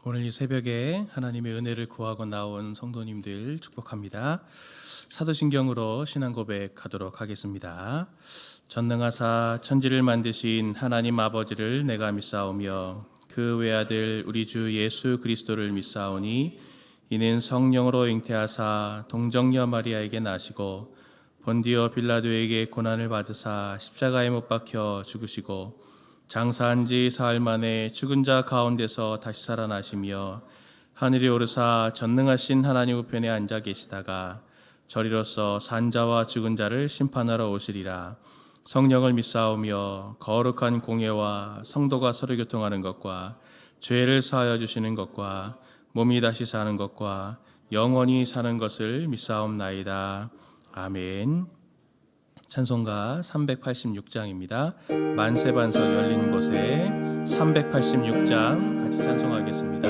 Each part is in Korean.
오늘 이 새벽에 하나님의 은혜를 구하고 나온 성도님들 축복합니다. 사도신경으로 신앙 고백하도록 하겠습니다. 전능하사 천지를 만드신 하나님 아버지를 내가 믿사오며 그 외아들 우리 주 예수 그리스도를 믿사오니 이는 성령으로 잉태하사 동정녀 마리아에게 나시고 본디오 빌라도에게 고난을 받으사 십자가에 못 박혀 죽으시고 장사한 지 사흘 만에 죽은 자 가운데서 다시 살아나시며 하늘에 오르사 전능하신 하나님 우편에 앉아 계시다가 저리로서 산 자와 죽은 자를 심판하러 오시리라. 성령을 믿사오며 거룩한 공예와 성도가 서로 교통하는 것과 죄를 사하여 주시는 것과 몸이 다시 사는 것과 영원히 사는 것을 믿사옵나이다. 아멘. 찬송가 386장입니다. 만세반석 열린 곳에 386장 같이 찬송하겠습니다.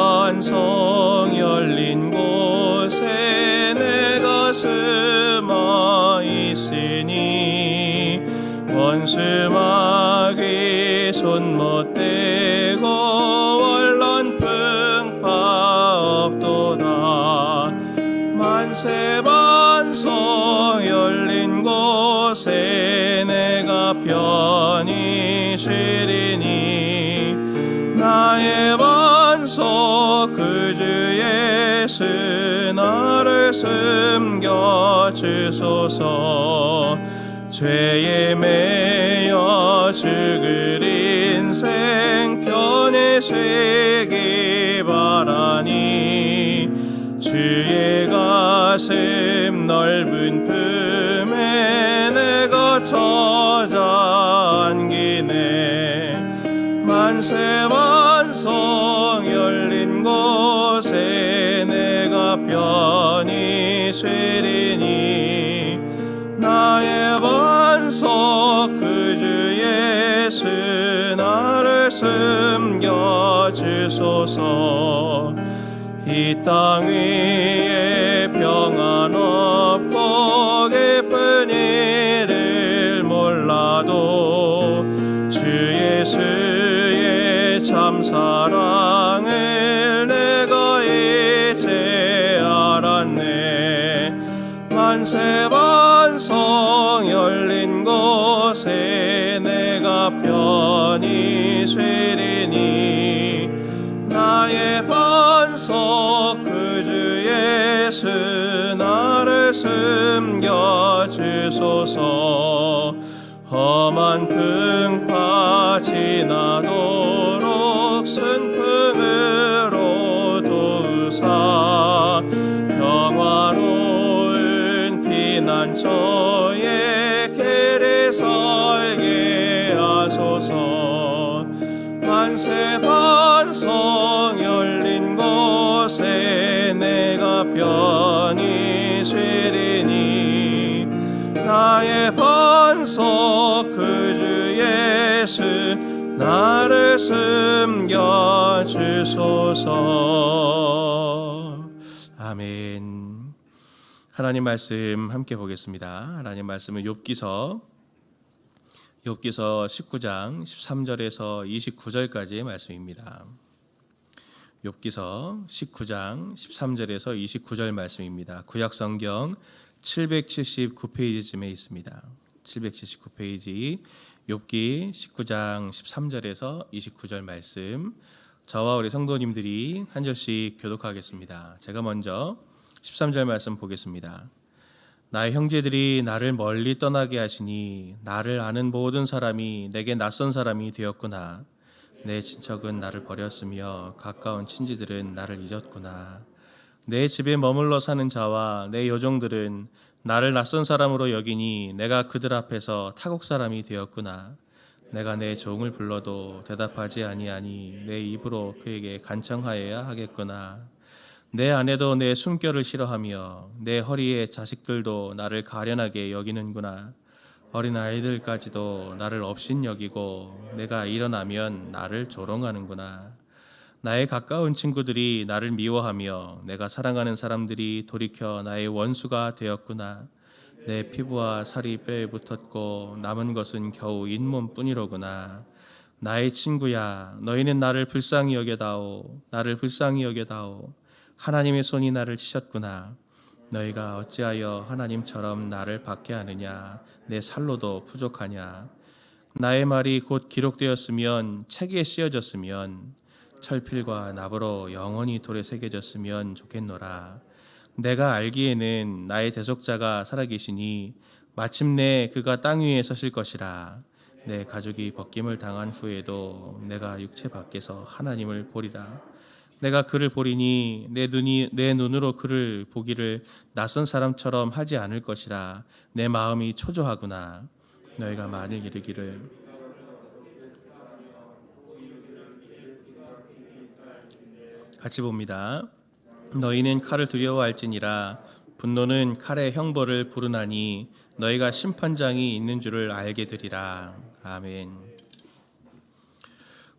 만세반석 열린 곳에 내 가슴아 있으니 원수 마귀 손 못 대고 원론 풍파 없도다. 만세반석 열린 곳에 내가 편히 쉬리니 나의 반석 그 주 예수 나를 숨겨 주소서. 죄에 매여 죽을 인생 편히 쉬기 바라니 주의 가슴 넓은 품에 내가 찾아 안기네. 만세반석 열린 곳에 내가 편히 쉬리니 나의 반석 그 주 예수 나를 숨겨 주소서. 이 땅 위에 평안 없고 기쁜 일을 몰라도 주 예수의 참 사랑을 내가 이제 알았네. 만세반석 열린 곳에 내가 편히 쉬리니 나의 반석 그 주 예수 나를 숨겨 주소서. 험한 풍파 지나도록 순풍으로 도우사 평화로운 피난처에 길이 설게 하소서. 만세반석 열린 곳에 내가 편히 쉬리니 나의 반석 그 주 예수 나를 숨겨 주소서. 아멘. 하나님 말씀 함께 보겠습니다. 하나님 말씀은 욥기서 19장 13절에서 29절까지의 말씀입니다. 욥기서 19장 13절에서 29절 말씀입니다. 구약성경 779페이지쯤에 있습니다. 779페이지 욥기 19장 13절에서 29절 말씀, 저와 우리 성도님들이 한 절씩 교독하겠습니다. 제가 먼저 13절 말씀 보겠습니다. 나의 형제들이 나를 멀리 떠나게 하시니 나를 아는 모든 사람이 내게 낯선 사람이 되었구나. 내 친척은 나를 버렸으며 가까운 친지들은 나를 잊었구나. 내 집에 머물러 사는 자와 내 요종들은 나를 낯선 사람으로 여기니 내가 그들 앞에서 타국 사람이 되었구나. 내가 내 종을 불러도 대답하지 아니하니 내 입으로 그에게 간청하여야 하겠구나. 내 아내도 내 숨결을 싫어하며 내 허리의 자식들도 나를 가련하게 여기는구나. 어린 아이들까지도 나를 업신여기고 내가 일어나면 나를 조롱하는구나. 나의 가까운 친구들이 나를 미워하며 내가 사랑하는 사람들이 돌이켜 나의 원수가 되었구나. 내 피부와 살이 뼈에 붙었고 남은 것은 겨우 잇몸뿐이로구나. 나의 친구야, 너희는 나를 불쌍히 여겨다오. 나를 불쌍히 여겨다오. 하나님의 손이 나를 치셨구나. 너희가 어찌하여 하나님처럼 나를 받게 하느냐. 내 살로도 부족하냐. 나의 말이 곧 기록되었으면, 책에 씌어졌으면, 철필과 납으로 영원히 돌에 새겨졌으면 좋겠노라. 내가 알기에는 나의 대속자가 살아계시니 마침내 그가 땅 위에 서실 것이라. 내 가족이 벗김을 당한 후에도 내가 육체 밖에서 하나님을 보리라. 내가 그를 보리니 내 눈으로 그를 보기를 낯선 사람처럼 하지 않을 것이라. 내 마음이 초조하구나. 너희가 만일 이르기를 같이 봅니다. 너희는 칼을 두려워할지니라. 분노는 칼의 형벌을 부르나니 너희가 심판장이 있는 줄을 알게 되리라. 아멘.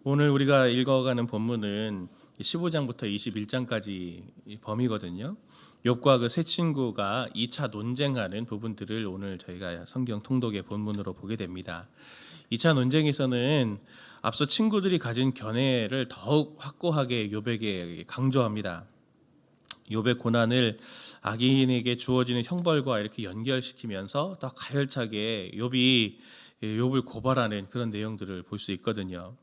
오늘 우리가 읽어가는 본문은 15장부터 21장까지 범위거든요. 욥과 그 세 친구가 2차 논쟁하는 부분들을 오늘 저희가 성경 통독의 본문으로 보게 됩니다. 2차 논쟁에서는 앞서 친구들이 가진 견해를 더욱 확고하게 욥에게 강조합니다. 욥의 고난을 악인에게 주어지는 형벌과 이렇게 연결시키면서 더 가열차게 욥을 고발하는 그런 내용들을 볼 수 있거든요.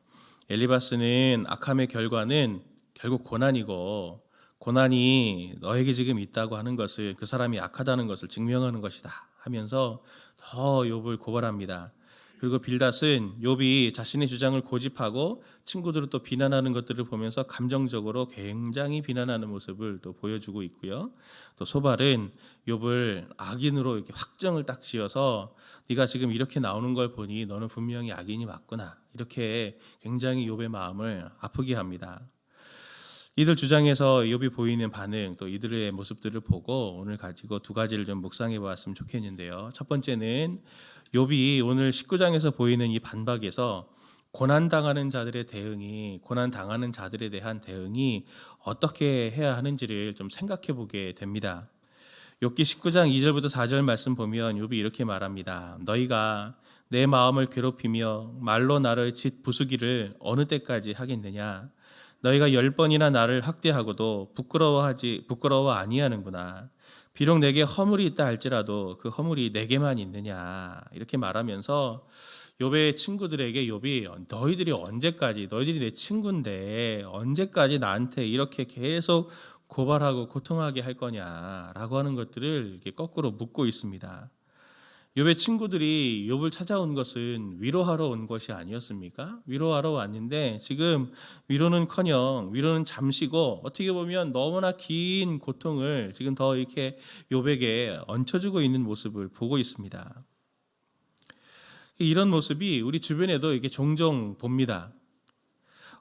엘리바스는 악함의 결과는 결국 고난이고, 고난이 너에게 지금 있다고 하는 것을, 그 사람이 악하다는 것을 증명하는 것이다 하면서 더 욥을 고발합니다. 그리고 빌닷은 욥이 자신의 주장을 고집하고 친구들을 또 비난하는 것들을 보면서 감정적으로 굉장히 비난하는 모습을 또 보여주고 있고요. 또 소발은 욥을 악인으로 이렇게 확정을 딱 지어서 네가 지금 이렇게 나오는 걸 보니 너는 분명히 악인이 맞구나, 이렇게 굉장히 욥의 마음을 아프게 합니다. 이들 주장에서 욥이 보이는 반응, 또 이들의 모습들을 보고 오늘 가지고 두 가지를 좀 묵상해 보았으면 좋겠는데요. 첫 번째는 욥이 오늘 19장에서 보이는 이 반박에서 고난당하는 자들의 대응이, 고난당하는 자들에 대한 대응이 어떻게 해야 하는지를 좀 생각해 보게 됩니다. 욥기 19장 2절부터 4절 말씀 보면 욥이 이렇게 말합니다. 너희가 내 마음을 괴롭히며 말로 나를 짓부수기를 어느 때까지 하겠느냐. 너희가 10번이나 나를 학대하고도 부끄러워 아니하는구나. 비록 내게 허물이 있다 할지라도 그 허물이 내게만 있느냐. 이렇게 말하면서 욥의 친구들에게 욥이 너희들이 내 친구인데 언제까지 나한테 이렇게 계속 고발하고 고통하게 할 거냐라고 하는 것들을 이렇게 거꾸로 묻고 있습니다. 욥의 친구들이 욥을 찾아온 것은 위로하러 온 것이 아니었습니까? 위로하러 왔는데 지금 위로는 잠시고 어떻게 보면 너무나 긴 고통을 지금 더 이렇게 욥에게 얹혀주고 있는 모습을 보고 있습니다. 이런 모습이 우리 주변에도 이게 종종 봅니다.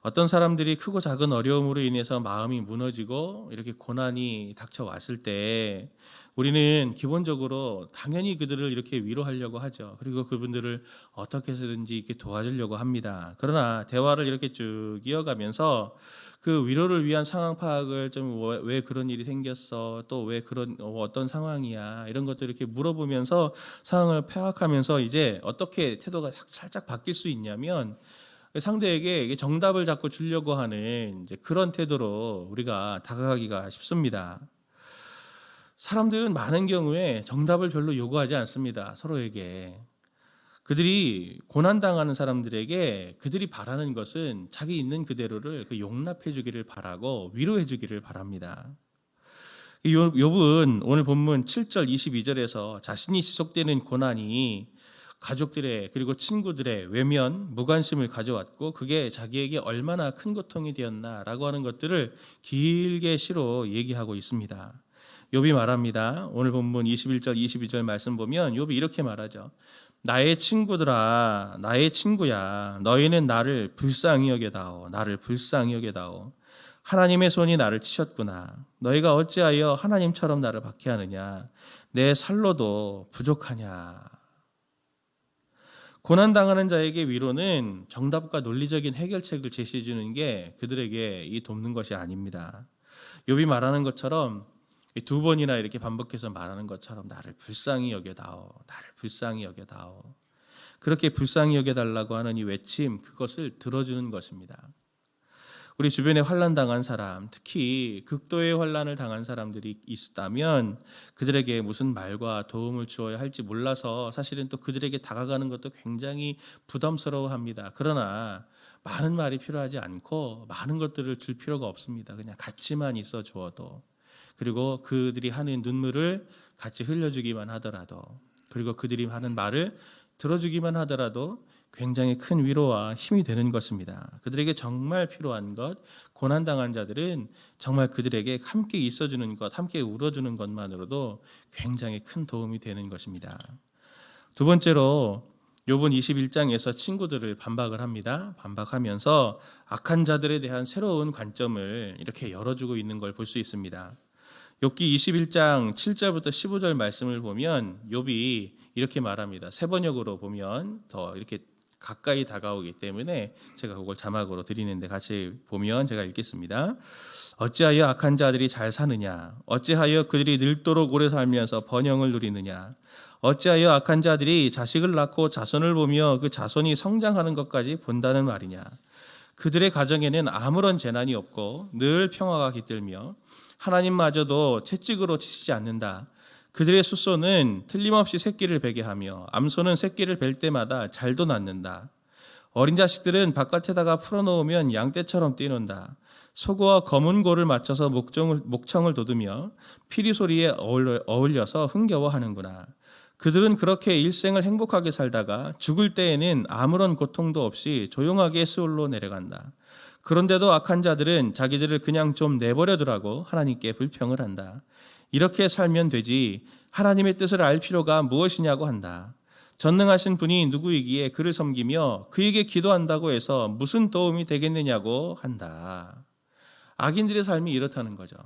어떤 사람들이 크고 작은 어려움으로 인해서 마음이 무너지고 이렇게 고난이 닥쳐왔을 때 우리는 기본적으로 당연히 그들을 이렇게 위로하려고 하죠. 그리고 그분들을 어떻게 해서든지 이렇게 도와주려고 합니다. 그러나 대화를 이렇게 쭉 이어가면서 그 위로를 위한 상황 파악을 좀 왜 그런 일이 생겼어, 또 왜 그런 어떤 상황이야, 이런 것들 이렇게 물어보면서 상황을 파악하면서 이제 어떻게 태도가 살짝 바뀔 수 있냐면 상대에게 정답을 자꾸 주려고 하는 이제 그런 태도로 우리가 다가가기가 쉽습니다. 사람들은 많은 경우에 정답을 별로 요구하지 않습니다. 서로에게. 그들이 고난당하는 사람들에게 그들이 바라는 것은 자기 있는 그대로를 용납해 주기를 바라고 위로해 주기를 바랍니다. 욥은 오늘 본문 7절 22절에서 자신이 지속되는 고난이 가족들의 그리고 친구들의 외면, 무관심을 가져왔고 그게 자기에게 얼마나 큰 고통이 되었나라고 하는 것들을 길게 시로 얘기하고 있습니다. 욥이 말합니다. 오늘 본문 21절 22절 말씀 보면 욥이 이렇게 말하죠. 나의 친구들아, 나의 친구야, 너희는 나를 불쌍히 여겨다오. 나를 불쌍히 여겨다오. 하나님의 손이 나를 치셨구나. 너희가 어찌하여 하나님처럼 나를 박해하느냐. 내 살로도 부족하냐. 고난당하는 자에게 위로는 정답과 논리적인 해결책을 제시해 주는 게 그들에게 돕는 것이 아닙니다. 욥이 말하는 것처럼 두 번이나 이렇게 반복해서 말하는 것처럼 나를 불쌍히 여겨다오, 나를 불쌍히 여겨다오. 그렇게 불쌍히 여겨달라고 하는 이 외침, 그것을 들어주는 것입니다. 우리 주변에 환난 당한 사람, 특히 극도의 환난을 당한 사람들이 있다면 그들에게 무슨 말과 도움을 주어야 할지 몰라서 사실은 또 그들에게 다가가는 것도 굉장히 부담스러워합니다. 그러나 많은 말이 필요하지 않고 많은 것들을 줄 필요가 없습니다. 그냥 같이만 있어 주어도, 그리고 그들이 하는 눈물을 같이 흘려주기만 하더라도, 그리고 그들이 하는 말을 들어주기만 하더라도 굉장히 큰 위로와 힘이 되는 것입니다. 그들에게 정말 필요한 것, 고난당한 자들은 정말 그들에게 함께 있어주는 것, 함께 울어주는 것만으로도 굉장히 큰 도움이 되는 것입니다. 두 번째로 욥은 21장에서 친구들을 반박을 합니다. 반박하면서 악한 자들에 대한 새로운 관점을 이렇게 열어주고 있는 걸 볼 수 있습니다. 욥기 21장 7절부터 15절 말씀을 보면 욥이 이렇게 말합니다. 세 번역으로 보면 더 이렇게 가까이 다가오기 때문에 제가 그걸 자막으로 드리는데 같이 보면 제가 읽겠습니다. 어찌하여 악한 자들이 잘 사느냐? 어찌하여 그들이 늙도록 오래 살면서 번영을 누리느냐? 어찌하여 악한 자들이 자식을 낳고 자손을 보며 그 자손이 성장하는 것까지 본다는 말이냐? 그들의 가정에는 아무런 재난이 없고 늘 평화가 깃들며 하나님마저도 채찍으로 치시지 않는다. 그들의 숫소는 틀림없이 새끼를 베게 하며 암소는 새끼를 벨 때마다 잘도 낳는다. 어린 자식들은 바깥에다가 풀어놓으면 양떼처럼 뛰는다. 소고와 검은 고를 맞춰서 목청을 돋으며 피리 소리에 어울려서 흥겨워하는구나. 그들은 그렇게 일생을 행복하게 살다가 죽을 때에는 아무런 고통도 없이 조용하게 스올로 내려간다. 그런데도 악한 자들은 자기들을 그냥 좀 내버려두라고 하나님께 불평을 한다. 이렇게 살면 되지 하나님의 뜻을 알 필요가 무엇이냐고 한다. 전능하신 분이 누구이기에 그를 섬기며 그에게 기도한다고 해서 무슨 도움이 되겠느냐고 한다. 악인들의 삶이 이렇다는 거죠.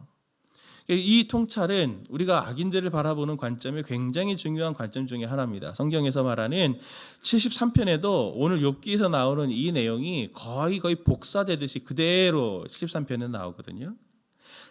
이 통찰은 우리가 악인들을 바라보는 관점이 굉장히 중요한 관점 중에 하나입니다. 성경에서 말하는 73편에도 오늘 욥기에서 나오는 이 내용이 거의 복사되듯이 그대로 73편에 나오거든요.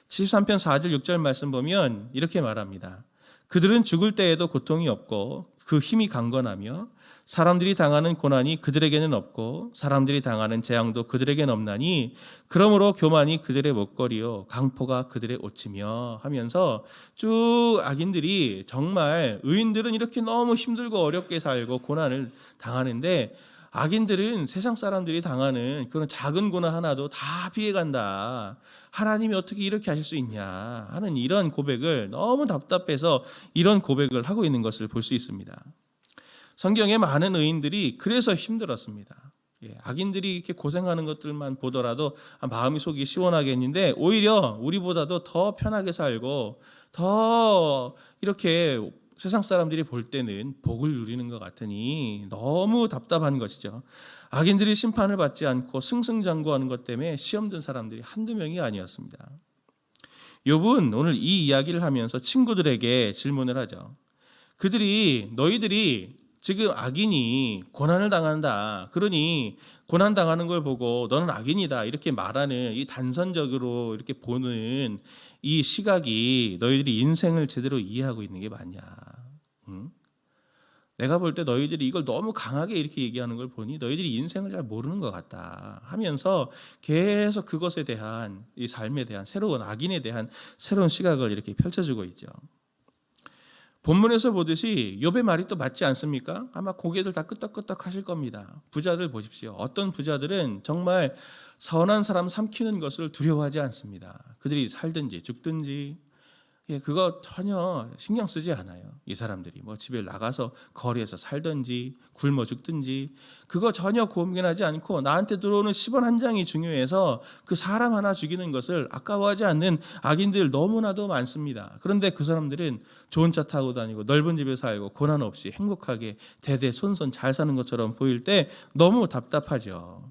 73편 4절 6절 말씀 보면 이렇게 말합니다. 그들은 죽을 때에도 고통이 없고 그 힘이 강건하며 사람들이 당하는 고난이 그들에게는 없고 사람들이 당하는 재앙도 그들에게는 없나니 그러므로 교만이 그들의 목걸이요 강포가 그들의 옷이며 하면서 쭉 악인들이 정말 의인들은 이렇게 너무 힘들고 어렵게 살고 고난을 당하는데 악인들은 세상 사람들이 당하는 그런 작은 고난 하나도 다 피해간다. 하나님이 어떻게 이렇게 하실 수 있냐 하는 이런 고백을 너무 답답해서 이런 고백을 하고 있는 것을 볼 수 있습니다. 성경의 많은 의인들이 그래서 힘들었습니다. 악인들이 이렇게 고생하는 것들만 보더라도 마음이 속이 시원하겠는데 오히려 우리보다도 더 편하게 살고 더 이렇게 세상 사람들이 볼 때는 복을 누리는 것 같으니 너무 답답한 것이죠. 악인들이 심판을 받지 않고 승승장구하는 것 때문에 시험 든 사람들이 한두 명이 아니었습니다. 욥은 오늘 이 이야기를 하면서 친구들에게 질문을 하죠. 너희들이 지금 악인이 고난을 당한다. 그러니 고난 당하는 걸 보고 너는 악인이다. 이렇게 말하는 이 단선적으로 이렇게 보는 이 시각이 너희들이 인생을 제대로 이해하고 있는 게 맞냐? 응? 내가 볼 때 너희들이 이걸 너무 강하게 이렇게 얘기하는 걸 보니 너희들이 인생을 잘 모르는 것 같다 하면서 계속 그것에 대한 이 삶에 대한 새로운 악인에 대한 새로운 시각을 이렇게 펼쳐주고 있죠. 본문에서 보듯이 욥의 말이 또 맞지 않습니까? 아마 고개들 다 끄덕끄덕 하실 겁니다. 부자들 보십시오. 어떤 부자들은 정말 선한 사람 삼키는 것을 두려워하지 않습니다. 그들이 살든지 죽든지 그거 전혀 신경 쓰지 않아요. 이 사람들이 집에 나가서 거리에서 살든지 굶어 죽든지 그거 전혀 고민하지 않고 나한테 들어오는 10원 한 장이 중요해서 그 사람 하나 죽이는 것을 아까워하지 않는 악인들 너무나도 많습니다. 그런데 그 사람들은 좋은 차 타고 다니고 넓은 집에 살고 고난 없이 행복하게 대대손손 잘 사는 것처럼 보일 때 너무 답답하죠.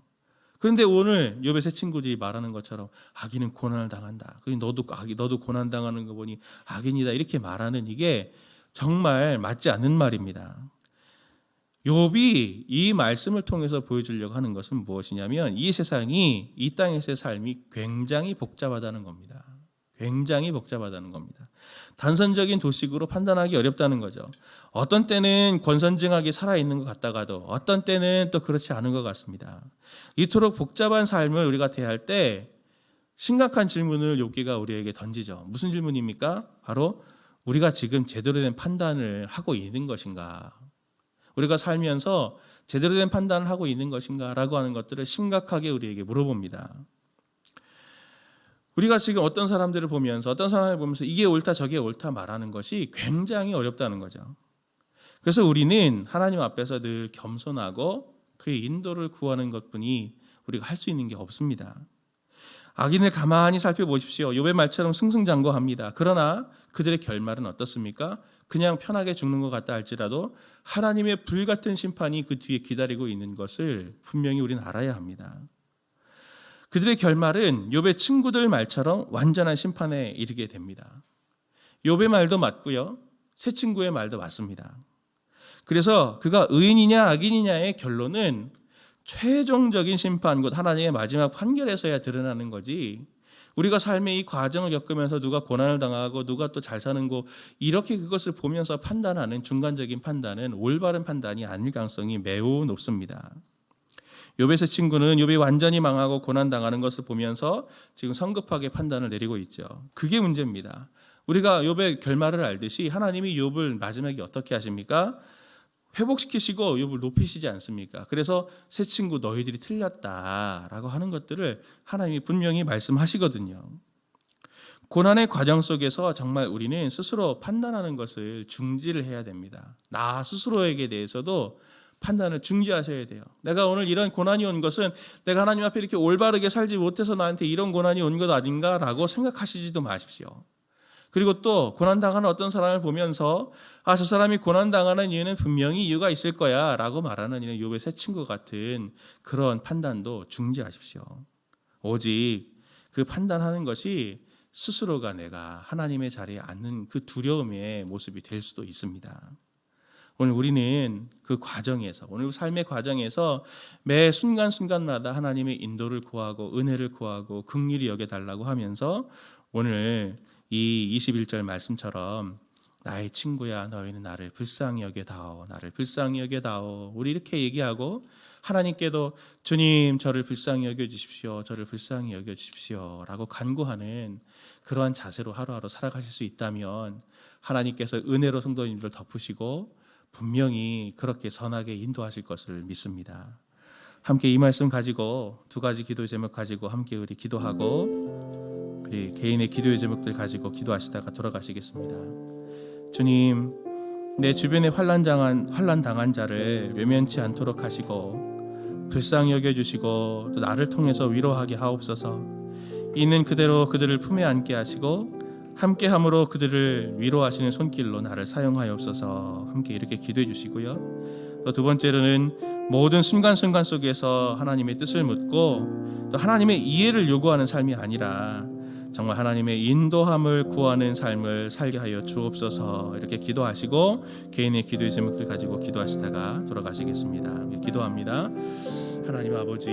그런데 오늘 욥의 세 친구들이 말하는 것처럼 악인은 고난을 당한다. 너도 고난 당하는 거 보니 악인이다. 이렇게 말하는 이게 정말 맞지 않는 말입니다. 욥이 이 말씀을 통해서 보여주려고 하는 것은 무엇이냐면 이 세상이 이 땅에서의 삶이 굉장히 복잡하다는 겁니다. 굉장히 복잡하다는 겁니다. 단선적인 도식으로 판단하기 어렵다는 거죠. 어떤 때는 권선징악이 살아있는 것 같다가도 어떤 때는 또 그렇지 않은 것 같습니다. 이토록 복잡한 삶을 우리가 대할 때 심각한 질문을 욥기가 우리에게 던지죠. 무슨 질문입니까? 바로 우리가 지금 제대로 된 판단을 하고 있는 것인가? 우리가 살면서 제대로 된 판단을 하고 있는 것인가? 라고 하는 것들을 심각하게 우리에게 물어봅니다. 우리가 지금 어떤 사람들을 보면서 이게 옳다 저게 옳다 말하는 것이 굉장히 어렵다는 거죠. 그래서 우리는 하나님 앞에서 늘 겸손하고 그의 인도를 구하는 것뿐이 우리가 할 수 있는 게 없습니다. 악인을 가만히 살펴보십시오. 욥의 말처럼 승승장구합니다. 그러나 그들의 결말은 어떻습니까? 그냥 편하게 죽는 것 같다 할지라도 하나님의 불같은 심판이 그 뒤에 기다리고 있는 것을 분명히 우리는 알아야 합니다. 그들의 결말은 욥의 친구들 말처럼 완전한 심판에 이르게 됩니다. 욥의 말도 맞고요, 새 친구의 말도 맞습니다. 그래서 그가 의인이냐 악인이냐의 결론은 최종적인 심판, 곧 하나님의 마지막 판결에서야 드러나는 거지, 우리가 삶의 이 과정을 겪으면서 누가 고난을 당하고 누가 또 잘 사는 거 이렇게 그것을 보면서 판단하는 중간적인 판단은 올바른 판단이 아닐 가능성이 매우 높습니다. 욥의 새 친구는 욥이 완전히 망하고 고난당하는 것을 보면서 지금 성급하게 판단을 내리고 있죠. 그게 문제입니다. 우리가 욥의 결말을 알듯이 하나님이 욥을 마지막에 어떻게 하십니까? 회복시키시고 욥을 높이시지 않습니까? 그래서 새 친구 너희들이 틀렸다라고 하는 것들을 하나님이 분명히 말씀하시거든요. 고난의 과정 속에서 정말 우리는 스스로 판단하는 것을 중지를 해야 됩니다. 나 스스로에게 대해서도 판단을 중지하셔야 돼요. 내가 오늘 이런 고난이 온 것은 내가 하나님 앞에 이렇게 올바르게 살지 못해서 나한테 이런 고난이 온 것 아닌가라고 생각하시지도 마십시오. 그리고 또 고난당하는 어떤 사람을 보면서 저 사람이 고난당하는 이유는 분명히 이유가 있을 거야 라고 말하는 이런 욥의 새 친구 같은 그런 판단도 중지하십시오. 오직 그 판단하는 것이 스스로가 내가 하나님의 자리에 앉는 그 두려움의 모습이 될 수도 있습니다. 오늘 우리는 그 과정에서, 오늘 삶의 과정에서 매 순간순간마다 하나님의 인도를 구하고 은혜를 구하고 긍휼히 여겨달라고 하면서 오늘 이 21절 말씀처럼 나의 친구야 너희는 나를 불쌍히 여겨다오, 나를 불쌍히 여겨다오, 우리 이렇게 얘기하고 하나님께도 주님 저를 불쌍히 여겨주십시오, 저를 불쌍히 여겨주십시오 라고 간구하는 그러한 자세로 하루하루 살아가실 수 있다면 하나님께서 은혜로 성도님들을 덮으시고 분명히 그렇게 선하게 인도하실 것을 믿습니다. 함께 이 말씀 가지고 두 가지 기도 제목 가지고 함께 우리 기도하고 우리 개인의 기도의 제목들 가지고 기도하시다가 돌아가시겠습니다. 주님, 내 주변에 환난 당한 자를 외면치 않도록 하시고 불쌍히 여겨주시고 또 나를 통해서 위로하게 하옵소서. 있는 그대로 그들을 품에 안게 하시고 함께함으로 그들을 위로하시는 손길로 나를 사용하옵소서. 함께 이렇게 기도해 주시고요. 또 두 번째로는 모든 순간순간 속에서 하나님의 뜻을 묻고 또 하나님의 이해를 요구하는 삶이 아니라 정말 하나님의 인도함을 구하는 삶을 살게 하여 주옵소서. 이렇게 기도하시고 개인의 기도의 제목들 가지고 기도하시다가 돌아가시겠습니다. 기도합니다. 하나님 아버지,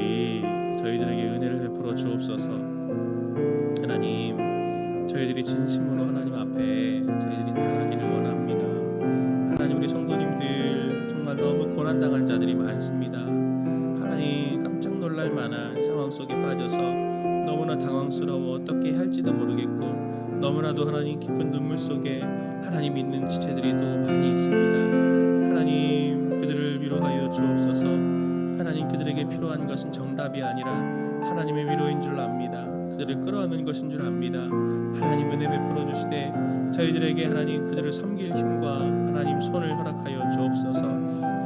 저희들에게 은혜를 베풀어 주옵소서. 하나님, 저희들이 진심으로 하나님 앞에 저희들이 나가기를 원합니다. 하나님, 우리 성도님들 정말 너무 고난당한 자들이 많습니다. 하나님, 깜짝 놀랄 만한 상황 속에 빠져서 너무나 당황스러워 어떻게 할지도 모르겠고 너무나도 하나님 깊은 눈물 속에 하나님 있는 지체들이 또 많이 있습니다. 하나님, 그들을 위로하여 주옵소서. 하나님, 그들에게 필요한 것은 정답이 아니라 하나님의 위로인 줄 압니다. 그들을 끌어안는 것인 줄 압니다. 하나님 은혜 베풀어 주시되 저희들에게 하나님 그들을 섬길 힘과 하나님 손을 허락하여 주옵소서.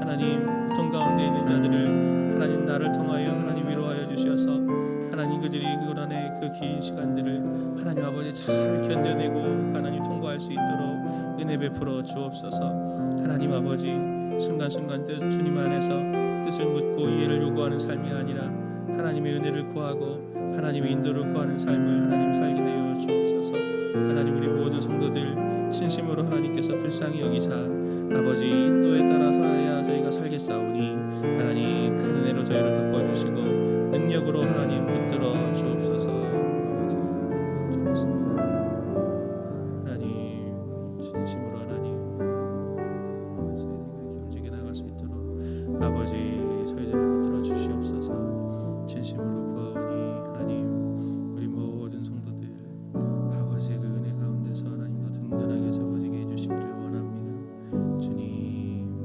하나님, 고통 가운데 있는 자들을 하나님 나를 통하여 하나님 위로하여 주셔서 하나님 그들이 고난의 그 긴 시간들을 하나님 아버지 잘 견뎌내고 하나님 통과할 수 있도록 은혜 베풀어 주옵소서. 하나님 아버지, 순간순간 뜻 주님 안에서 뜻을 묻고 이해를 요구하는 삶이 아니라 하나님의 은혜를 구하고 하나님의 인도를 구하는 삶을 하나님 살게 하여 주옵소서. 하나님, 우리 모든 성도들 진심으로 하나님께서 불쌍히 여기사 아버지 인도에 따라 살아야 저희가 살겠사오니 하나님 큰 은혜로 저희를 덮어주시고 능력으로 하나님 붙들어 주옵소서. 아버지, 주옵소서. 진심으로 하나님 기울지게 나갈 수 있도록 아버지